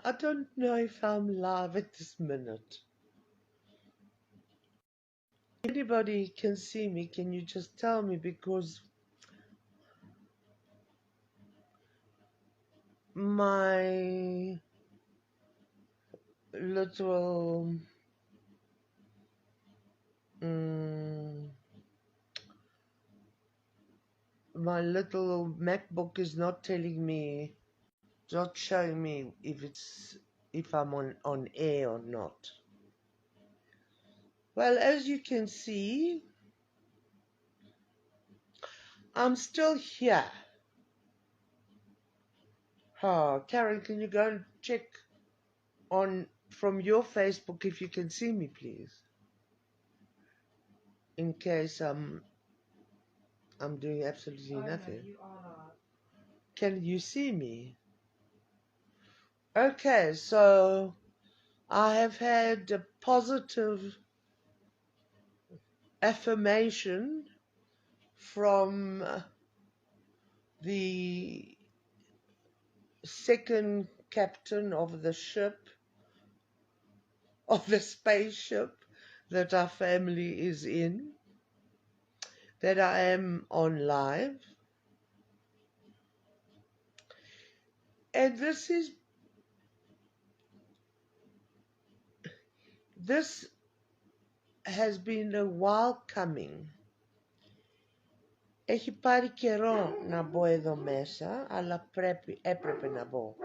I don't know if I'm live at this minute. If anybody can see me, can you just tell me? Because my little mm, my little MacBook is not telling me, not showing me if I'm on air or not. Well, as you can see, I'm still here. Karen, can you go and check on from your Facebook if you can see me, please? In case I'm doing absolutely nothing. No, you are not. Can you see me? Okay, so I have had a positive affirmation from the second captain of the ship, of the spaceship that our family is in, that I am on live. And this has been a while coming. Έχει πάρει καιρό να μπω εδώ μέσα, αλλά έπρεπε να μπω.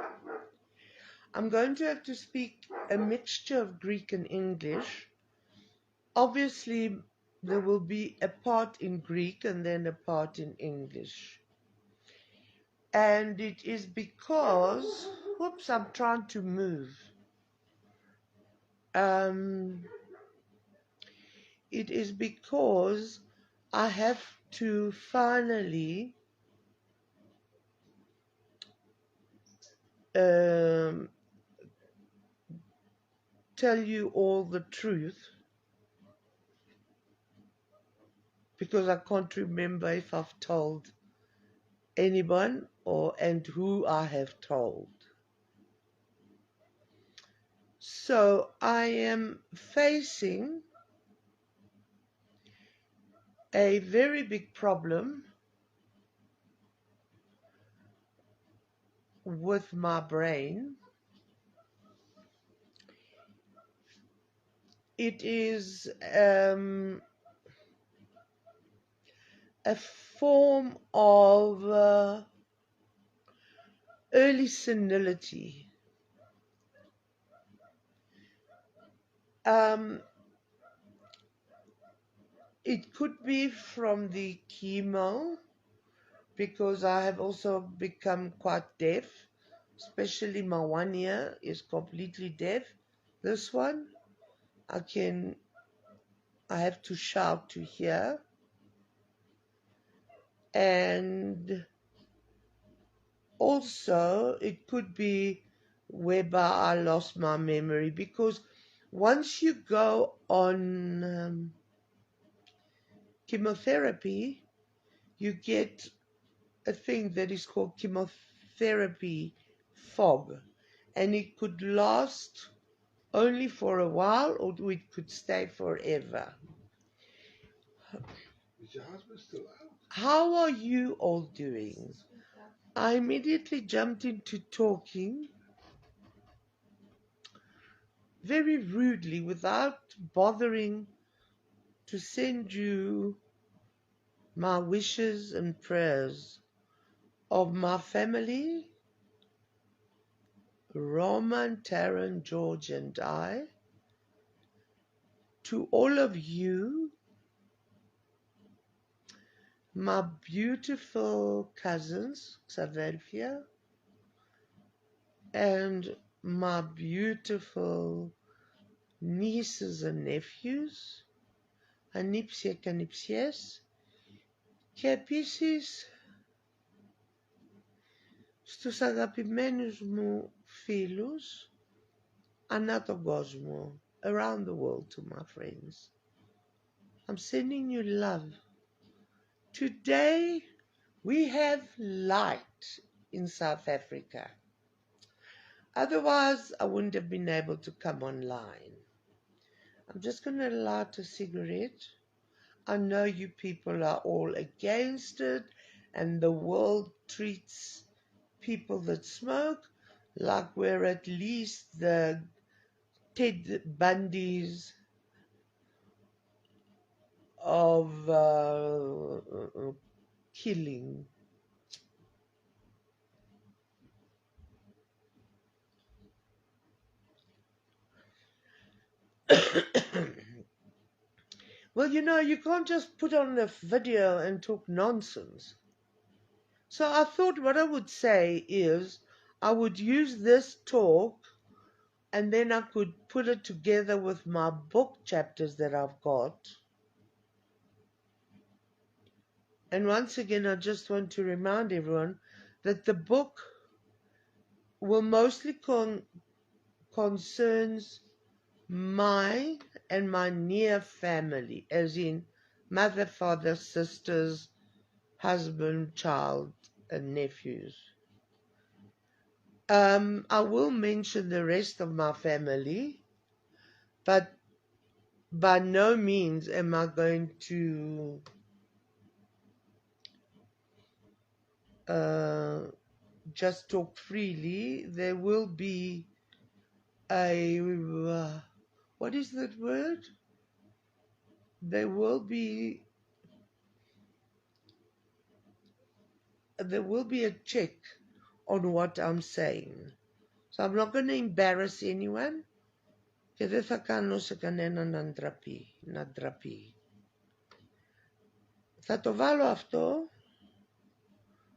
I'm going to have to speak a mixture of Greek and English. Obviously, there will be a part in Greek and then a part in English. And it is because, whoops, I'm trying to move. It is because I have to finally tell you all the truth, because I can't remember if I've told anyone and who I have told. So I am facing a very big problem with my brain. It is a form of early senility. It could be from the chemo, because I have also become quite deaf, especially my one ear is completely deaf. This one, I have to shout to hear. And also it could be whereby I lost my memory, because once you go on chemotherapy, you get a thing that is called chemotherapy fog, and it could last only for a while or it could stay forever. Is your husband still out? How are you all doing? I immediately jumped into talking very rudely without bothering to send you my wishes and prayers of my family, Roman, Taryn, George, and I, to all of you, my beautiful cousins, Xavelphia, and my beautiful nieces and nephews, Anipsia και Ανιψιές, και επίσης στους αγαπημένους μου φίλους ανά τον κόσμο, around the world, to my friends. I'm sending you love. Today we have light in South Africa. Otherwise, I wouldn't have been able to come online. I'm just going to light a cigarette. I know you people are all against it, and the world treats people that smoke like we're at least the Ted Bundys of killing. Well, you can't just put on a video and talk nonsense. So I thought what I would say is I would use this talk and then I could put it together with my book chapters that I've got. And once again, I just want to remind everyone that the book will mostly concerns my and my near family, as in mother, father, sisters, husband, child, and nephews. I will mention the rest of my family, but by no means am I going to just talk freely. There will be a what is that word? There will be a check on what I'm saying. So I'm not going to embarrass anyone. Και δεν θα κάνω σε κανέναν να ντραπεί. Θα το βάλω αυτό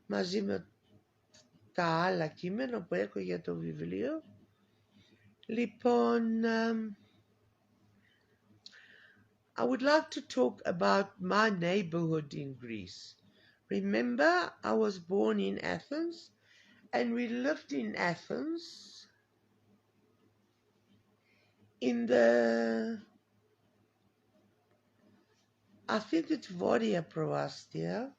μαζί με τα άλλα κείμενα που έχω για το βιβλίο. Λοιπόν, I would like to talk about my neighborhood in Greece. Remember, I was born in Athens, and we lived in Athens in the, I think it's Voria Proastia,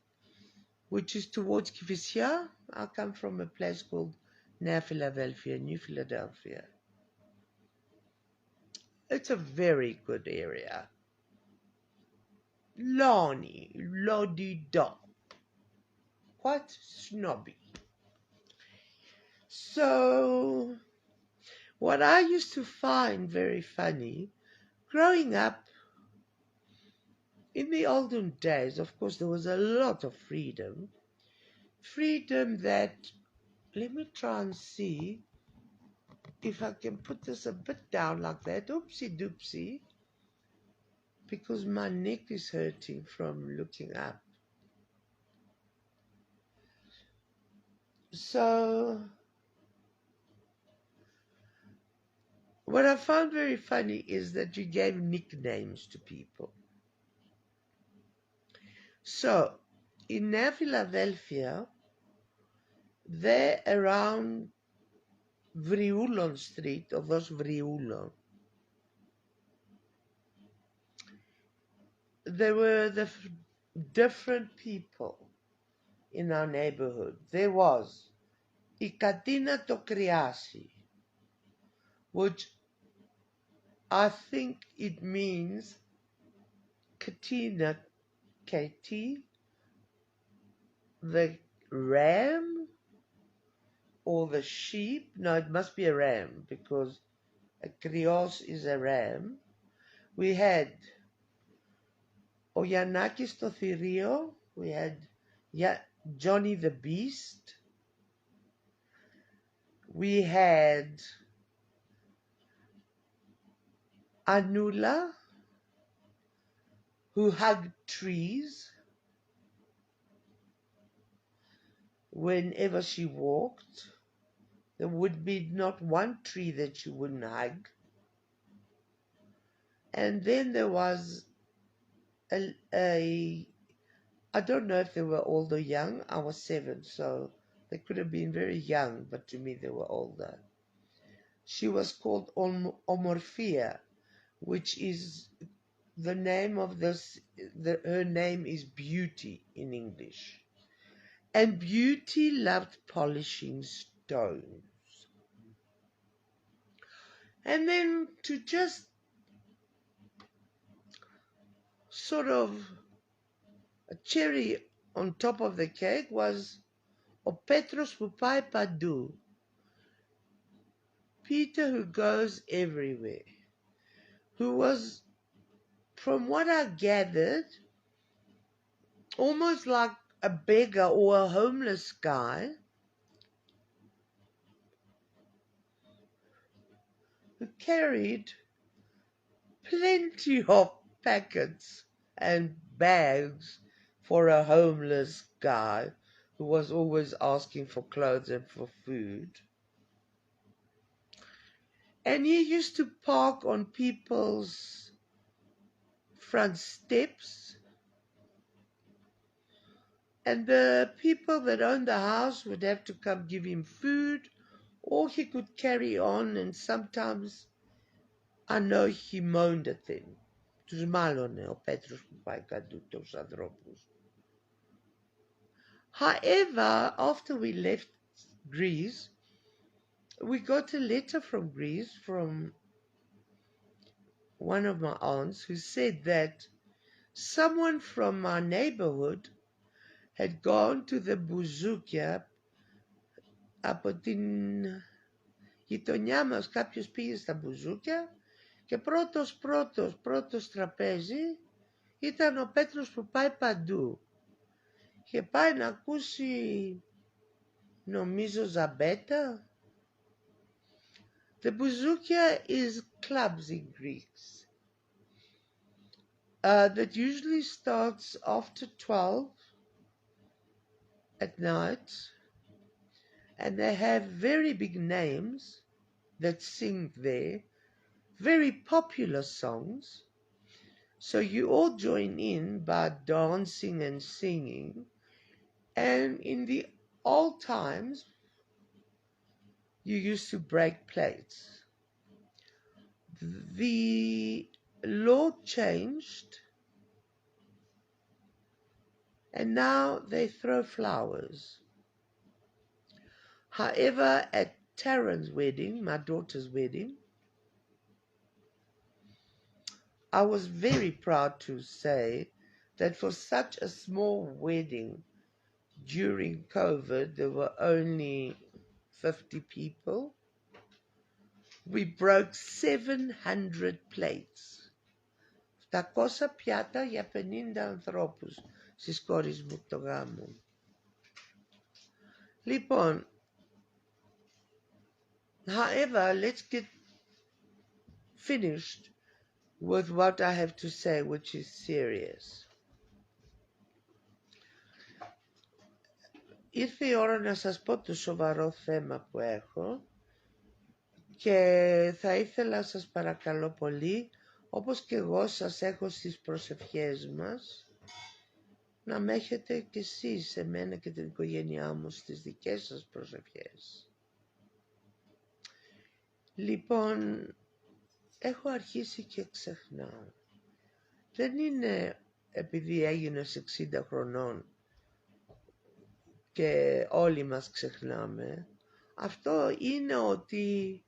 which is towards Kifisia. I come from a place called New Philadelphia, New Philadelphia. It's a very good area. Lani, Lodi-da. Quite snobby. So, what I used to find very funny, growing up in the olden days, of course, there was a lot of freedom. Freedom that, let me try and see if I can put this a bit down like that. Oopsie doopsie. Because my neck is hurting from looking up. So, what I found very funny is that you gave nicknames to people. So, in New Philadelphia, there around Vriulon Street, of those Vriulon, there were the different people in our neighborhood. There was Ikatina Tokriasi, which I think it means Katina, Katie, the ram or the sheep. No, it must be a ram because a krios is a ram. We had Oyanakis Tothirio, we had Johnny the Beast, we had Anula, who hugged trees whenever she walked. There would be not one tree that she wouldn't hug. And then there was I don't know if they were old or young. I was 7, so they could have been very young, but to me they were older. She was called Omorphia, which is the name of this. Her name is Beauty in English. And Beauty loved polishing stones. And then to just sort of a cherry on top of the cake was O Petros που πάει παντού, Peter who goes everywhere, who was, from what I gathered, almost like a beggar or a homeless guy who carried plenty of packets and bags for a homeless guy who was always asking for clothes and for food. And he used to park on people's front steps, and the people that owned the house would have to come give him food, or he could carry on, and sometimes I know he moaned at them. Τους μάλωνε ο Πέτρος που πάει καντού τους ανθρώπους. However, after we left Greece, we got a letter from Greece from one of my aunts who said that someone from my neighborhood had gone to the Bouzoukia από την γειτονιά μας. Κάποιος πήγε στα Μπουζούκια και πρώτος τραπέζι ήταν ο Πέτρος που πάει παντού. Και πάει να ακούσει, νομίζω, Ζαμπέτα. The Bouzoukia is clubs in Greece that usually starts after 12 at night, and they have very big names that sing there, very popular songs. So you all join in by dancing and singing. And in the old times, you used to break plates. The law changed, and now they throw flowers. However, at Taryn's wedding, my daughter's wedding, I was very proud to say that for such a small wedding during COVID, there were only 50 people. We broke 700 plates. 700 πιάτα για 50 ανθρώπους στις κόρες μου το γάμο. Λοιπόν, however, let's get finished with what I have to say, which is serious. Ήρθε η ώρα να σας πω το σοβαρό θέμα που έχω και θα ήθελα, σας παρακαλώ πολύ, όπως και εγώ σας έχω στις προσευχές μας, να με έχετε κι εσείς εμένα και την οικογένειά μου στις δικές σας προσευχές. Λοιπόν, έχω αρχίσει και ξεχνάω. Δεν είναι επειδή έγινες 60 χρονών και όλοι μας ξεχνάμε. Αυτό είναι ότι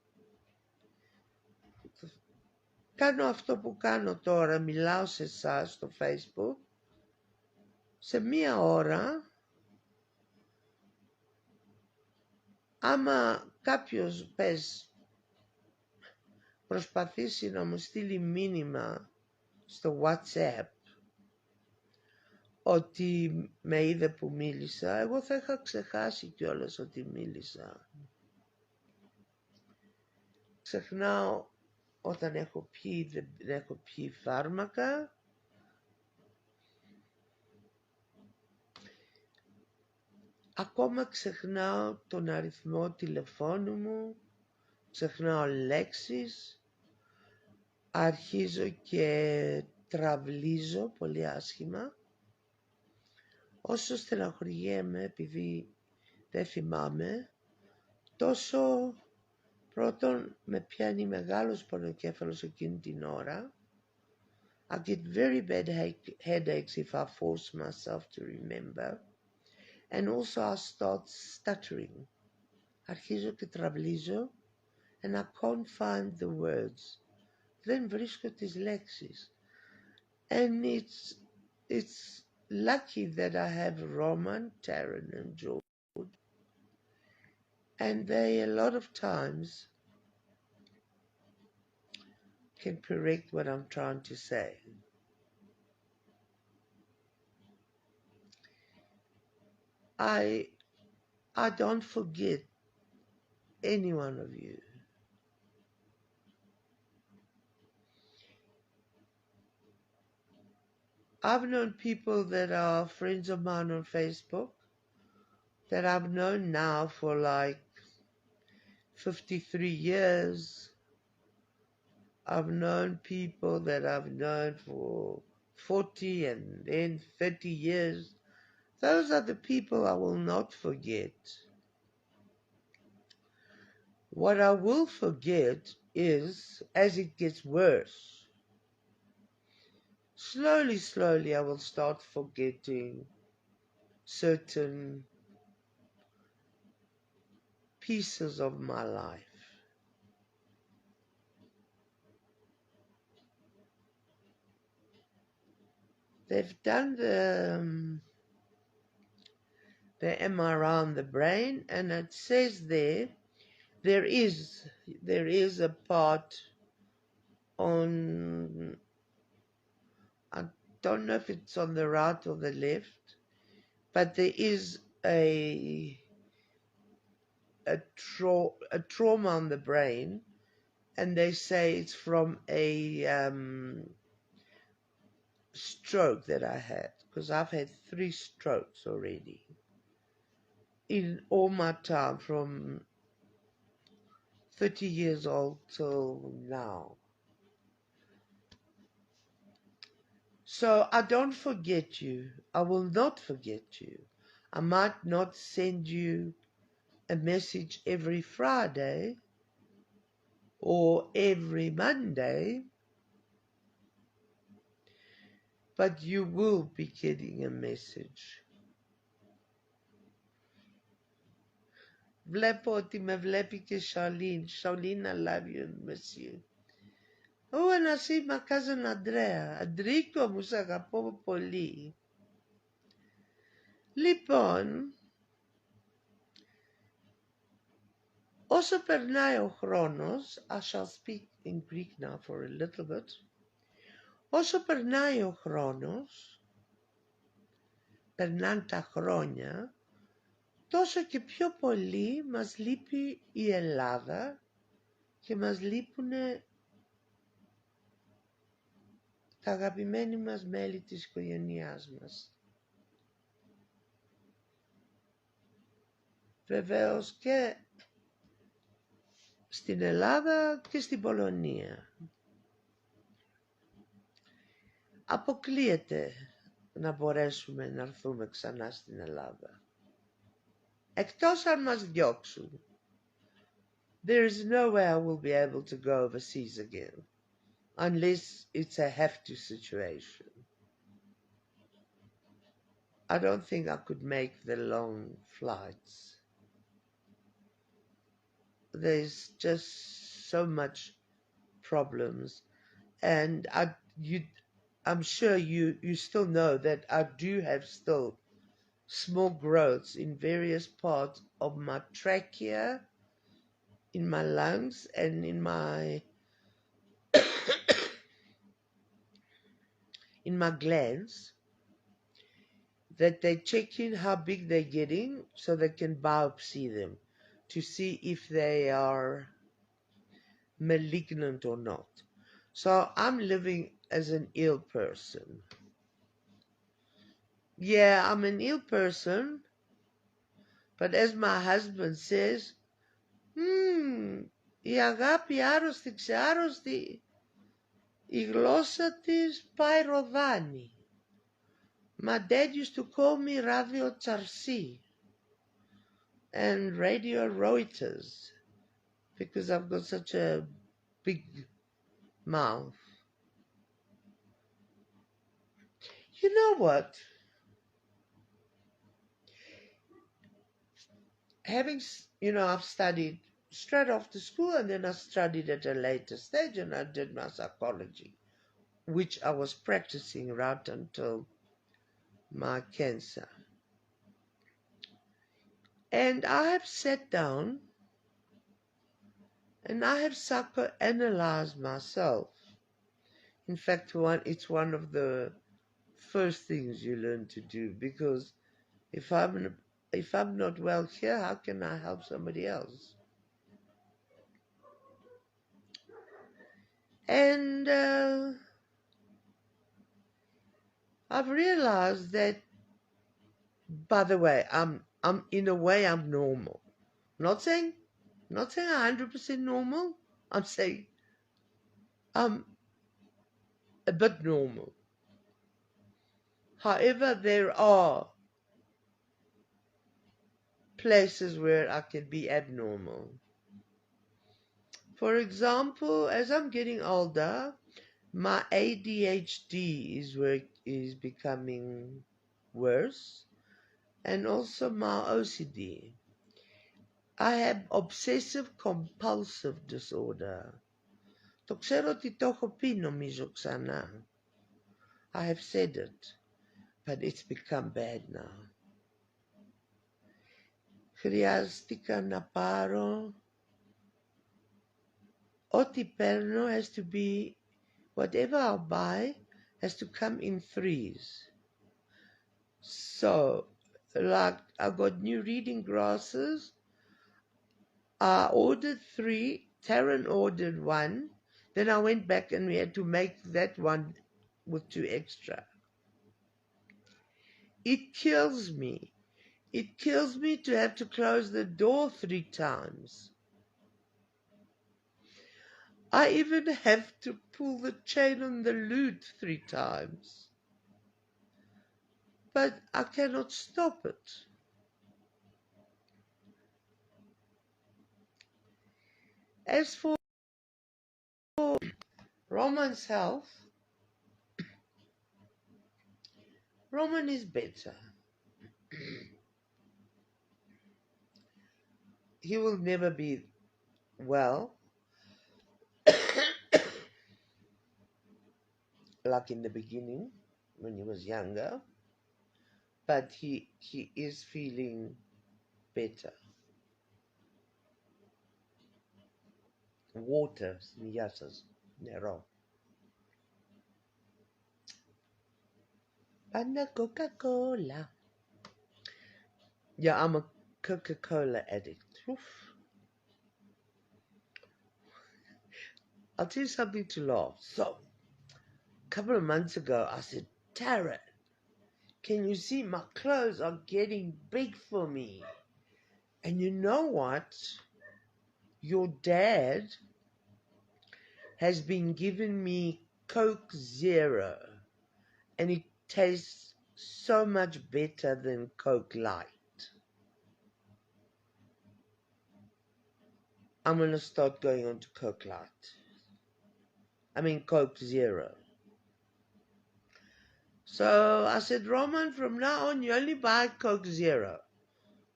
κάνω αυτό που κάνω τώρα, μιλάω σε εσάς στο Facebook, σε μία ώρα, άμα κάποιος προσπαθήσει να μου στείλει μήνυμα στο WhatsApp ότι με είδε που μίλησα, εγώ θα είχα ξεχάσει κιόλας ότι μίλησα. Ξεχνάω όταν έχω πιει, δεν έχω πιει φάρμακα. Ακόμα ξεχνάω τον αριθμό τηλεφώνου μου, ξεχνάω λέξεις, αρχίζω και τραυλίζω πολύ άσχημα. Όσο στεναχωριέμαι επειδή δεν θυμάμαι, τόσο πρώτον με πιάνει μεγάλος πονοκέφαλος εκείνη την ώρα. I get very bad headaches if I force myself to remember. And also I start stuttering. Αρχίζω και τραυλίζω and I can't find the words. Δεν βρίσκω τις λέξεις. And it's lucky that I have Roman, Taryn, and George, and they a lot of times can correct what I'm trying to say. I don't forget any one of you. I've known people that are friends of mine on Facebook that I've known now for like 53 years. I've known people that I've known for 40 and then 30 years. Those are the people I will not forget. What I will forget is, as it gets worse, slowly I will start forgetting certain pieces of my life. They've done the MRI on the brain, and it says there is a part on, I don't know if it's on the right or the left, but there is a trauma on the brain, and they say it's from a stroke that I had, because I've had 3 strokes already in all my time, from 30 years old till now. So I don't forget you. I will not forget you. I might not send you a message every Friday or every Monday, but you will be getting a message. Βλέπω ότι με βλέπει και Charlene. Charlene, I love you and miss you. Να σήμα cousin Αντρέα. Αντρίκο μου, σ' αγαπώ πολύ. Λοιπόν, όσο περνάει ο χρόνος, I shall speak in Greek now for a little bit. Όσο περνάει ο χρόνος, περνάνε τα χρόνια, τόσο και πιο πολύ μας λείπει η Ελλάδα και μας λείπουν τα αγαπημένοι μας μέλη της οικογένειάς μας. Βεβαίως και στην Ελλάδα και στην Πολωνία. Αποκλείεται να μπορέσουμε να έρθουμε ξανά στην Ελλάδα. Εκτός αν μας διώξουν. There is no way I will be able to go overseas again, unless it's a have-to situation. I don't think I could make the long flights. There's just so much problems, and I'm sure you still know that I do have still small growths in various parts of my trachea, in my lungs, and in my in my glands, that they're checking how big they're getting so they can biopsy them to see if they are malignant or not. So I'm living as an ill person. Yeah, I'm an ill person, but as my husband says, η αγάπη άρρωστη ξεάρρωστη, η γλώσσα της πάει ροδάνι. My dad used to call me Radio Charsi and Radio Reuters because I've got such a big mouth. You know what? I've studied straight after school, and then I studied at a later stage, and I did my psychology, which I was practicing right until my cancer. And I have sat down and I have psychoanalyzed myself. In fact, it's one of the first things you learn to do, because if I'm not well here, how can I help somebody else? And I've realized that, by the way, I'm in a way I'm normal. Not saying 100% normal. I'm saying I'm a bit normal. However, there are places where I can be abnormal. For example, as I'm getting older, my ADHD is becoming worse, and also my OCD. I have obsessive compulsive disorder. Το ξέρω ότι το έχω πει νομίζω ξανά. I have said it, but it's become bad now. Χρειάστηκα να πάρω ό,τι παίρνω has to be, whatever I buy has to come in threes. So, like, I got new reading glasses. I ordered 3, Taryn ordered 1, then I went back and we had to make that one with 2 extra. It kills me. It kills me to have to close the door 3 times. I even have to pull the chain on the lute 3 times. But I cannot stop it. As for Roman's health, Roman is better. He will never be well like in the beginning when he was younger, but he is feeling better. Water, νοιάσας, νερό. Πάντα Coca-Cola. Yeah, I'm a Coca-Cola addict. Oof. I'll tell you something to laugh. So, a couple of months ago, I said, Tara, can you see my clothes are getting big for me? And you know what? Your dad has been giving me Coke Zero, and it tastes so much better than Coke Light. I'm going to start going on to Coke Light. I mean Coke Zero. So I said, Roman, from now on you only buy Coke Zero.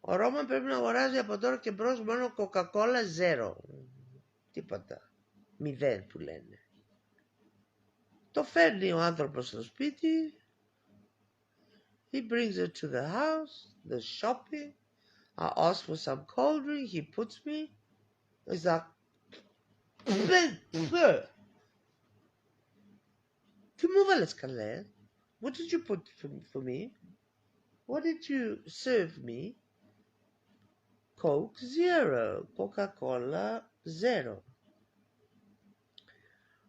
Ο Roman πρέπει να αγοράζει από τώρα και μπρος μόνο Coca-Cola Zero. Τίποτα. 0 που λένε. Το φέρνει ο άνθρωπος στο σπίτι. He brings it to the house, the shopping. I ask for some cold drink, he puts me. It's like, τι μου βάλες καλέ? What did you put for me? What did you serve me? Coke Zero, Coca-Cola Zero.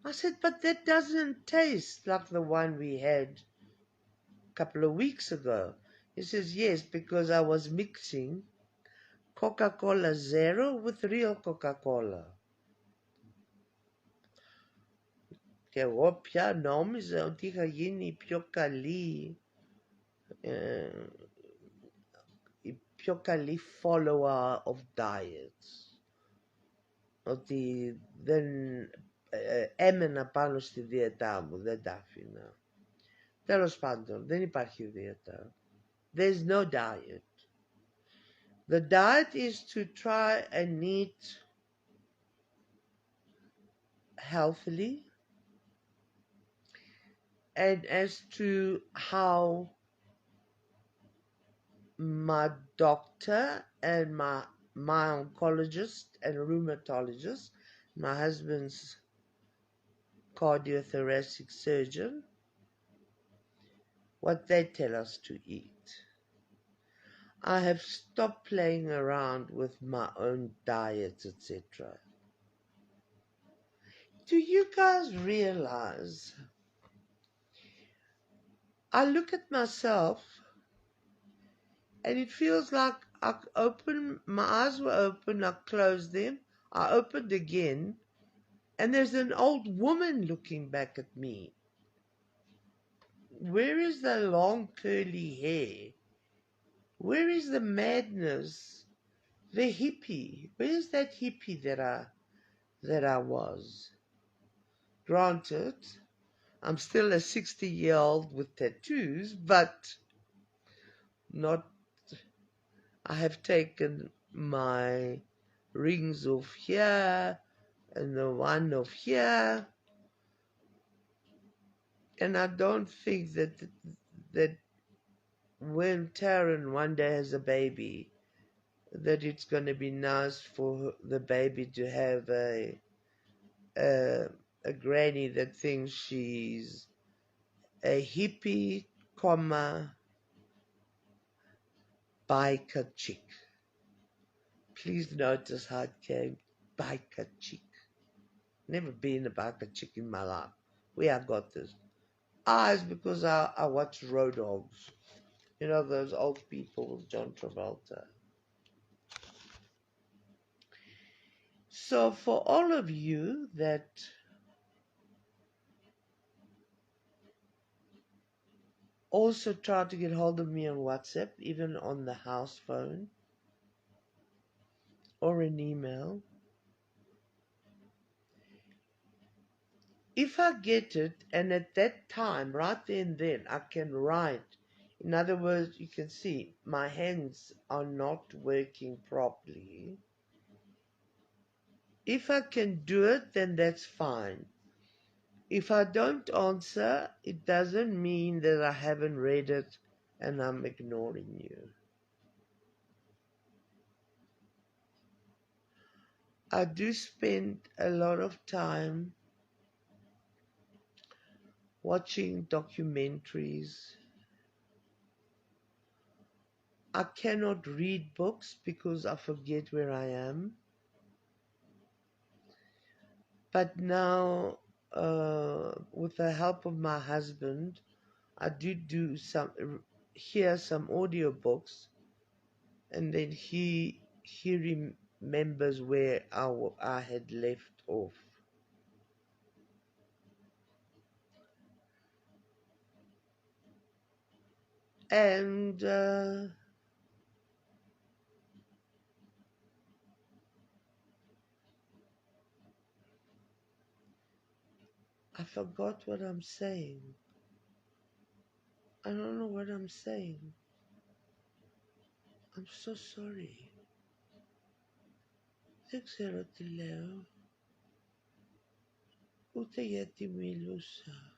I said, but that doesn't taste like the one we had a couple of weeks ago. He says, yes, because I was mixing Coca-Cola Zero with real Coca-Cola. Και εγώ πια νόμιζα ότι είχα γίνει η πιο καλή follower of diets. Ότι δεν έμενα πάνω στη δίαιτά μου, δεν τα άφηνα. Τέλος πάντων, δεν υπάρχει δίαιτα. There's no diet. The diet is to try and eat healthily, and as to how my doctor and my oncologist and rheumatologist, my husband's cardiothoracic surgeon, what they tell us to eat. I have stopped playing around with my own diet, etc. Do you guys realize? I look at myself and it feels like my eyes were open, I closed them, I opened again, and there's an old woman looking back at me. Where is the long curly hair? Where is the madness? The hippie. Where is that hippie that I was? Granted, I'm still a 60-year-old with tattoos, but not. I have taken my rings off here and the one off here, and I don't think that when Taryn one day has a baby, that it's going to be nice for the baby to have a a granny that thinks she's a hippie, biker chick. Please notice how it came, biker chick. Never been a biker chick in my life. Where I got this? It's because I watch Road Dogs. You know, those old people with John Travolta. So for all of you that also try to get hold of me on WhatsApp, even on the house phone or an email, if I get it and at that time, right then, I can write. In other words, you can see my hands are not working properly. If I can do it, then that's fine. If I don't answer, it doesn't mean that I haven't read it and I'm ignoring you. I do spend a lot of time watching documentaries. I cannot read books because I forget where I am. But now, with the help of my husband, I do hear some audiobooks, and then he remembers where I had left off. And I forgot what I'm saying. I don't know what I'm saying. I'm so sorry. Δεν ξέρω τι λέω. Ούτε γιατί μιλούσα.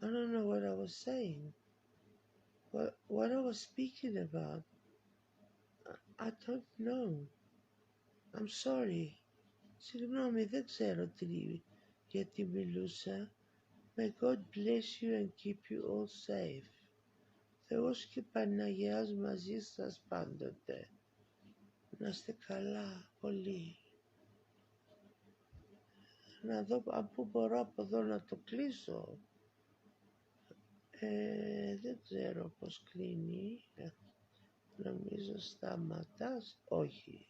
I don't know what I was saying. What I was speaking about. I don't know. I'm sorry. Συγγνώμη, δεν ξέρω γιατί μιλούσα. May God bless you and keep you all safe. Θεός και Παναγιάς μαζί σας πάντοτε. Να είστε καλά πολύ. Να δω από πού μπορώ από εδώ να το κλείσω. Δεν ξέρω πώς κλείνει. Νομίζω σταματάς. Όχι.